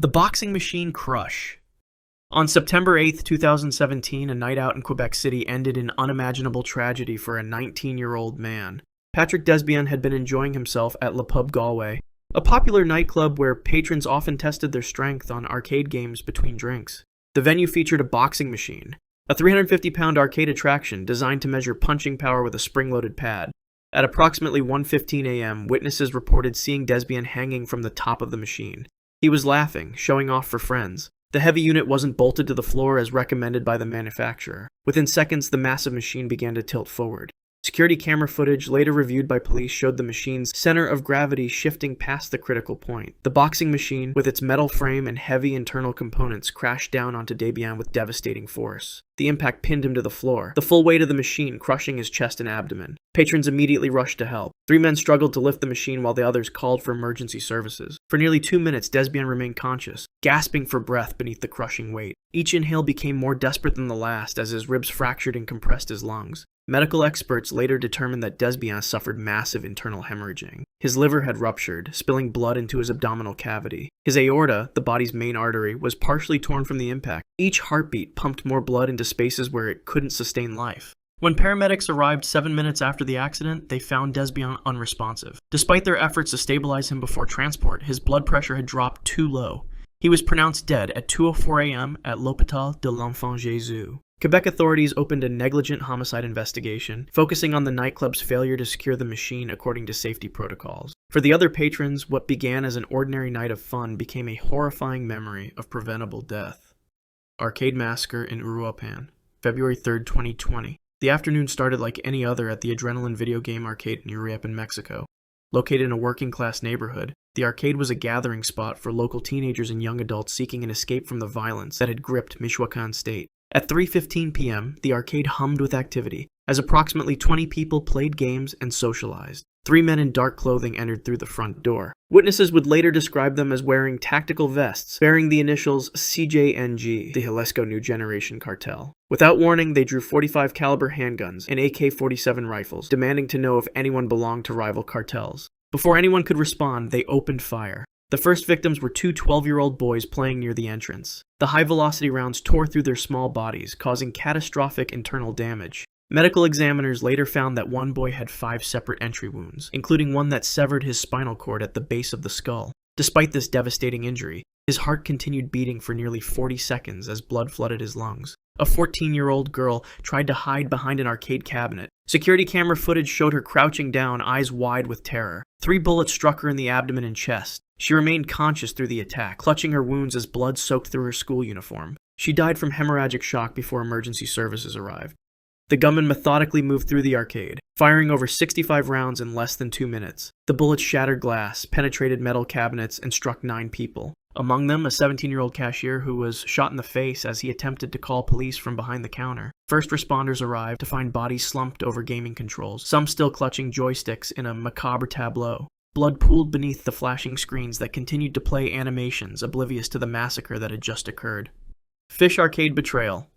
The boxing machine crush. On September 8, 2017, a night out in Quebec City ended in unimaginable tragedy for a 19-year-old man. Patrick Desbian had been enjoying himself at Le Pub Galway, a popular nightclub where patrons often tested their strength on arcade games between drinks. The venue featured a boxing machine, a 350-pound arcade attraction designed to measure punching power with a spring-loaded pad. At approximately 1:15 a.m., witnesses reported seeing Desbian hanging from the top of the machine. He was laughing, showing off for friends. The heavy unit wasn't bolted to the floor as recommended by the manufacturer. Within seconds, the massive machine began to tilt forward. Security camera footage, later reviewed by police, showed the machine's center of gravity shifting past the critical point. The boxing machine, with its metal frame and heavy internal components, crashed down onto Desbian with devastating force. The impact pinned him to the floor, the full weight of the machine crushing his chest and abdomen. Patrons immediately rushed to help. 3 men struggled to lift the machine while the others called for emergency services. For nearly 2 minutes, Desbian remained conscious, gasping for breath beneath the crushing weight. Each inhale became more desperate than the last as his ribs fractured and compressed his lungs. Medical experts later determined that Desbian suffered massive internal hemorrhaging. His liver had ruptured, spilling blood into his abdominal cavity. His aorta, the body's main artery, was partially torn from the impact. Each heartbeat pumped more blood into spaces where it couldn't sustain life. When paramedics arrived 7 minutes after the accident, they found Desbian unresponsive. Despite their efforts to stabilize him before transport, his blood pressure had dropped too low. He was pronounced dead at 2:04 a.m. at l'Hôpital de l'Enfant Jésus. Quebec authorities opened a negligent homicide investigation, focusing on the nightclub's failure to secure the machine according to safety protocols. For the other patrons, what began as an ordinary night of fun became a horrifying memory of preventable death. Arcade Massacre in Uruapan, February 3, 2020. The afternoon started like any other at the Adrenaline video game arcade in Uruapan, Mexico. Located in a working-class neighborhood, the arcade was a gathering spot for local teenagers and young adults seeking an escape from the violence that had gripped Michoacan state. At 3:15 p.m., the arcade hummed with activity, as approximately 20 people played games and socialized. 3 men in dark clothing entered through the front door. Witnesses would later describe them as wearing tactical vests, bearing the initials CJNG, the Jalisco New Generation Cartel. Without warning, they drew .45 caliber handguns and AK-47 rifles, demanding to know if anyone belonged to rival cartels. Before anyone could respond, they opened fire. The first victims were 2 12-year-old boys playing near the entrance. The high-velocity rounds tore through their small bodies, causing catastrophic internal damage. Medical examiners later found that one boy had 5 separate entry wounds, including one that severed his spinal cord at the base of the skull. Despite this devastating injury, his heart continued beating for nearly 40 seconds as blood flooded his lungs. A 14-year-old girl tried to hide behind an arcade cabinet. Security camera footage showed her crouching down, eyes wide with terror. 3 bullets struck her in the abdomen and chest. She remained conscious through the attack, clutching her wounds as blood soaked through her school uniform. She died from hemorrhagic shock before emergency services arrived. The gunman methodically moved through the arcade, firing over 65 rounds in less than 2 minutes. The bullets shattered glass, penetrated metal cabinets, and struck 9 people. Among them, a 17-year-old cashier who was shot in the face as he attempted to call police from behind the counter. First responders arrived to find bodies slumped over gaming controls, some still clutching joysticks in a macabre tableau. Blood pooled beneath the flashing screens that continued to play animations, oblivious to the massacre that had just occurred. Fish Arcade Betrayal.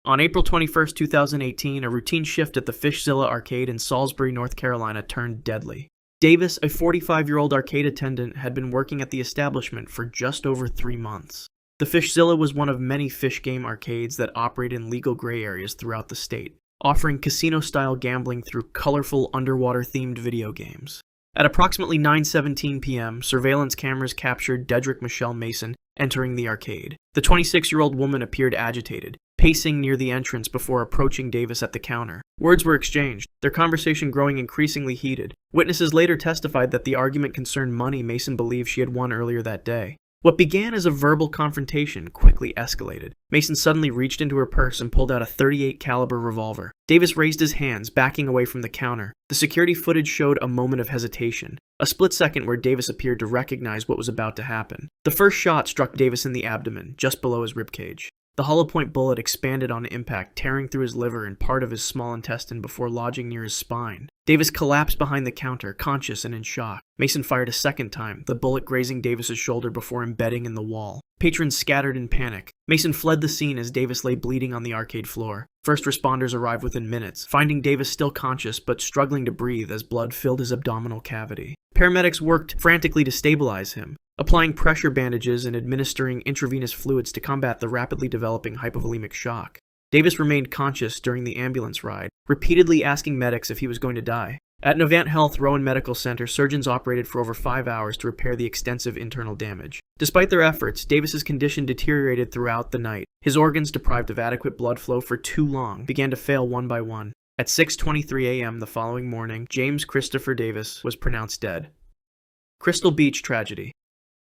On April 21, 2018, a routine shift at the Fishzilla arcade in Salisbury, North Carolina turned deadly. Davis, a 45-year-old arcade attendant, had been working at the establishment for just over 3 months. The Fishzilla was one of many fish game arcades that operate in legal gray areas throughout the state, offering casino-style gambling through colorful underwater-themed video games. At approximately 9:17 p.m., surveillance cameras captured Dedrick Michelle Mason entering the arcade. The 26-year-old woman appeared agitated, pacing near the entrance before approaching Davis at the counter. Words were exchanged, their conversation growing increasingly heated. Witnesses later testified that the argument concerned money Mason believed she had won earlier that day. What began as a verbal confrontation quickly escalated. Mason suddenly reached into her purse and pulled out a .38 caliber revolver. Davis raised his hands, backing away from the counter. The security footage showed a moment of hesitation, a split second where Davis appeared to recognize what was about to happen. The first shot struck Davis in the abdomen, just below his ribcage. The hollow point bullet expanded on impact, tearing through his liver and part of his small intestine before lodging near his spine. Davis collapsed behind the counter, conscious and in shock. Mason fired a second time, the bullet grazing Davis's shoulder before embedding in the wall. Patrons scattered in panic. Mason fled the scene as Davis lay bleeding on the arcade floor. First responders arrived within minutes, finding Davis still conscious but struggling to breathe as blood filled his abdominal cavity. Paramedics worked frantically to stabilize him. applying pressure bandages and administering intravenous fluids to combat the rapidly developing hypovolemic shock. Davis remained conscious during the ambulance ride, repeatedly asking medics if he was going to die. At Novant Health Rowan Medical Center, surgeons operated for over 5 hours to repair the extensive internal damage. Despite their efforts, Davis's condition deteriorated throughout the night. His organs, deprived of adequate blood flow for too long, began to fail one by one. At 6:23 a.m. the following morning, James Christopher Davis was pronounced dead. Crystal Beach tragedy.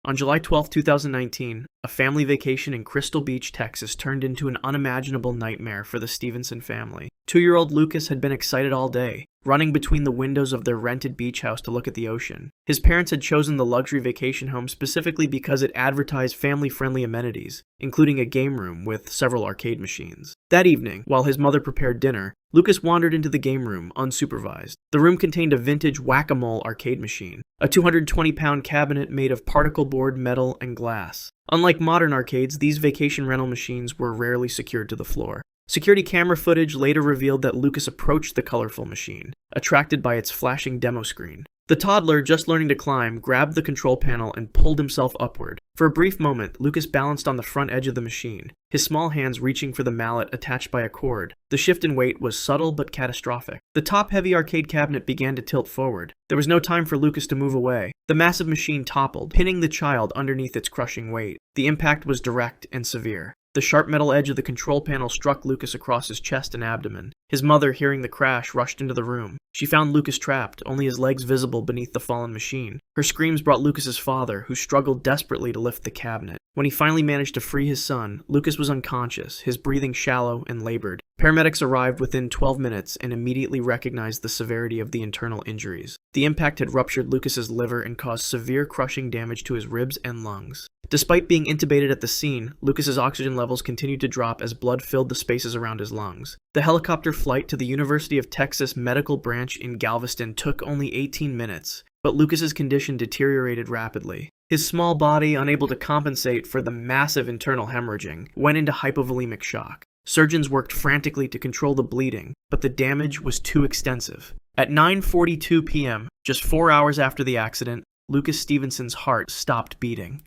On July 12, 2019, a family vacation in Crystal Beach, Texas turned into an unimaginable nightmare for the Stevenson family. 2-year-old Lucas had been excited all day, running between the windows of their rented beach house to look at the ocean. His parents had chosen the luxury vacation home specifically because it advertised family-friendly amenities, including a game room with several arcade machines. That evening, while his mother prepared dinner, Lucas wandered into the game room unsupervised. The room contained a vintage whack-a-mole arcade machine, a 220-pound cabinet made of particle board, metal, and glass. Unlike modern arcades, these vacation rental machines were rarely secured to the floor. Security camera footage later revealed that Lucas approached the colorful machine, attracted by its flashing demo screen. The toddler, just learning to climb, grabbed the control panel and pulled himself upward. For a brief moment, Lucas balanced on the front edge of the machine, his small hands reaching for the mallet attached by a cord. The shift in weight was subtle but catastrophic. The top-heavy arcade cabinet began to tilt forward. There was no time for Lucas to move away. The massive machine toppled, pinning the child underneath its crushing weight. The impact was direct and severe. The sharp metal edge of the control panel struck Lucas across his chest and abdomen. His mother, hearing the crash, rushed into the room. She found Lucas trapped, only his legs visible beneath the fallen machine. Her screams brought Lucas's father, who struggled desperately to lift the cabinet. When he finally managed to free his son, Lucas was unconscious, his breathing shallow and labored. Paramedics arrived within 12 minutes and immediately recognized the severity of the internal injuries. The impact had ruptured Lucas's liver and caused severe crushing damage to his ribs and lungs. Despite being intubated at the scene, Lucas's oxygen levels continued to drop as blood filled the spaces around his lungs. The helicopter flight to the University of Texas Medical Branch in Galveston took only 18 minutes, but Lucas's condition deteriorated rapidly. His small body, unable to compensate for the massive internal hemorrhaging, went into hypovolemic shock. Surgeons worked frantically to control the bleeding, but the damage was too extensive. At 9:42 p.m., just 4 hours after the accident, Lucas Stevenson's heart stopped beating.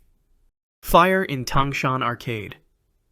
Fire in Tangshan Arcade.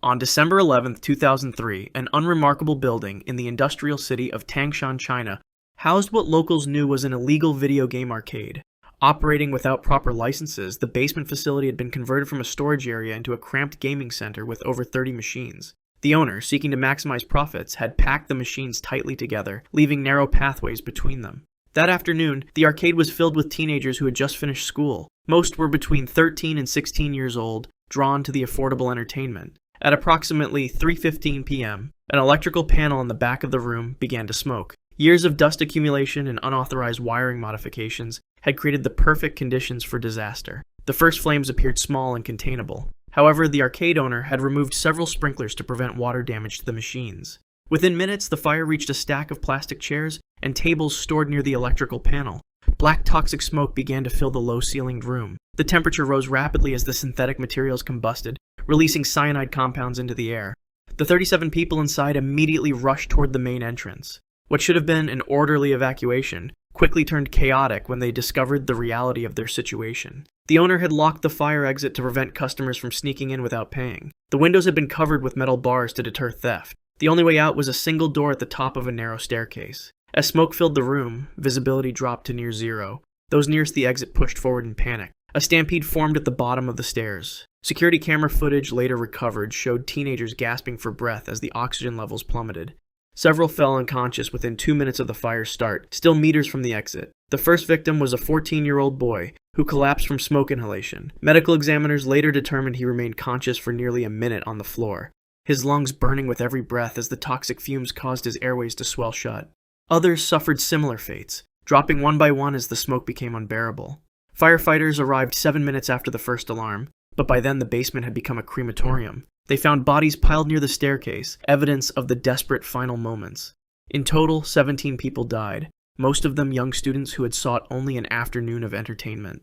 On December 11, 2003, an unremarkable building in the industrial city of Tangshan, China, housed what locals knew was an illegal video game arcade. Operating without proper licenses, the basement facility had been converted from a storage area into a cramped gaming center with over 30 machines. The owner, seeking to maximize profits, had packed the machines tightly together, leaving narrow pathways between them. That afternoon, the arcade was filled with teenagers who had just finished school. Most were between 13 and 16 years old, drawn to the affordable entertainment. At approximately 3:15 p.m., an electrical panel in the back of the room began to smoke. Years of dust accumulation and unauthorized wiring modifications had created the perfect conditions for disaster. The first flames appeared small and containable. However, the arcade owner had removed several sprinklers to prevent water damage to the machines. Within minutes, the fire reached a stack of plastic chairs and tables stored near the electrical panel. Black toxic smoke began to fill the low-ceilinged room. The temperature rose rapidly as the synthetic materials combusted, releasing cyanide compounds into the air. The 37 people inside immediately rushed toward the main entrance. What should have been an orderly evacuation quickly turned chaotic when they discovered the reality of their situation. The owner had locked the fire exit to prevent customers from sneaking in without paying. The windows had been covered with metal bars to deter theft. The only way out was a single door at the top of a narrow staircase. As smoke filled the room, visibility dropped to near zero. Those nearest the exit pushed forward in panic. A stampede formed at the bottom of the stairs. Security camera footage later recovered showed teenagers gasping for breath as the oxygen levels plummeted. Several fell unconscious within 2 minutes of the fire's start, still meters from the exit. The first victim was a 14-year-old boy who collapsed from smoke inhalation. Medical examiners later determined he remained conscious for nearly a minute on the floor, his lungs burning with every breath as the toxic fumes caused his airways to swell shut. Others suffered similar fates, dropping one by one as the smoke became unbearable. Firefighters arrived 7 minutes after the first alarm, but by then the basement had become a crematorium. They found bodies piled near the staircase, evidence of the desperate final moments. In total, 17 people died, most of them young students who had sought only an afternoon of entertainment.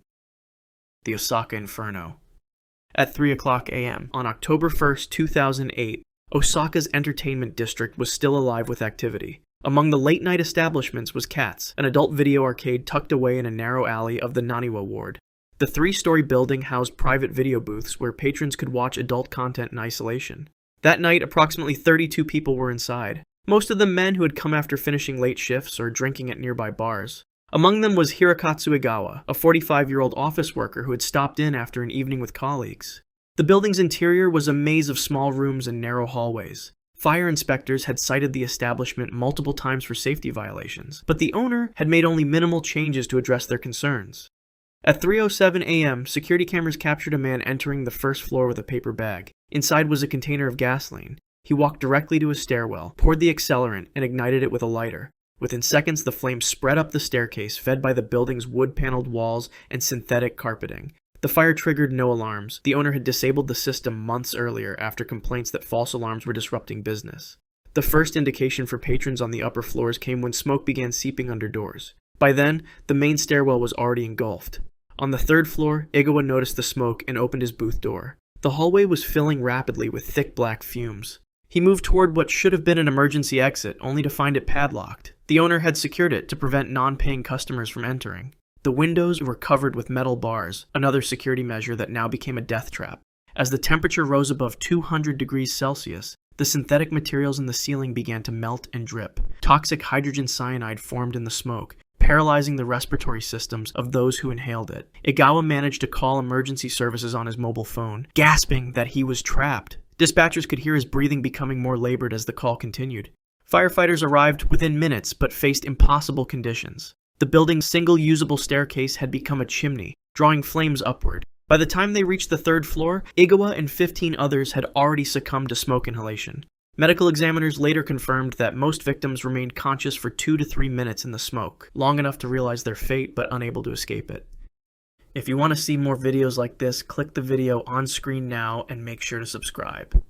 The Osaka Inferno. At 3:00 a.m. on October 1st, 2008, Osaka's entertainment district was still alive with activity. Among the late-night establishments was Cats, an adult video arcade tucked away in a narrow alley of the Naniwa ward. The 3-story building housed private video booths where patrons could watch adult content in isolation. That night, approximately 32 people were inside, most of them men who had come after finishing late shifts or drinking at nearby bars. Among them was Hirokatsu Egawa, a 45-year-old office worker who had stopped in after an evening with colleagues. The building's interior was a maze of small rooms and narrow hallways. Fire inspectors had cited the establishment multiple times for safety violations, but the owner had made only minimal changes to address their concerns. At 3:07 a.m., security cameras captured a man entering the first floor with a paper bag. Inside was a container of gasoline. He walked directly to a stairwell, poured the accelerant, and ignited it with a lighter. Within seconds, the flames spread up the staircase, fed by the building's wood-paneled walls and synthetic carpeting. The fire triggered no alarms. The owner had disabled the system months earlier after complaints that false alarms were disrupting business. The first indication for patrons on the upper floors came when smoke began seeping under doors. By then, the main stairwell was already engulfed. On the 3rd floor, Egawa noticed the smoke and opened his booth door. The hallway was filling rapidly with thick black fumes. He moved toward what should have been an emergency exit, only to find it padlocked. The owner had secured it to prevent non-paying customers from entering. The windows were covered with metal bars, another security measure that now became a death trap. As the temperature rose above 200 degrees Celsius, the synthetic materials in the ceiling began to melt and drip. Toxic hydrogen cyanide formed in the smoke, paralyzing the respiratory systems of those who inhaled it. Egawa managed to call emergency services on his mobile phone, gasping that he was trapped. Dispatchers could hear his breathing becoming more labored as the call continued. Firefighters arrived within minutes but faced impossible conditions. The building's single usable staircase had become a chimney, drawing flames upward. By the time they reached the 3rd floor, Egawa and 15 others had already succumbed to smoke inhalation. Medical examiners later confirmed that most victims remained conscious for 2 to 3 minutes in the smoke, long enough to realize their fate but unable to escape it. If you want to see more videos like this, click the video on screen now and make sure to subscribe.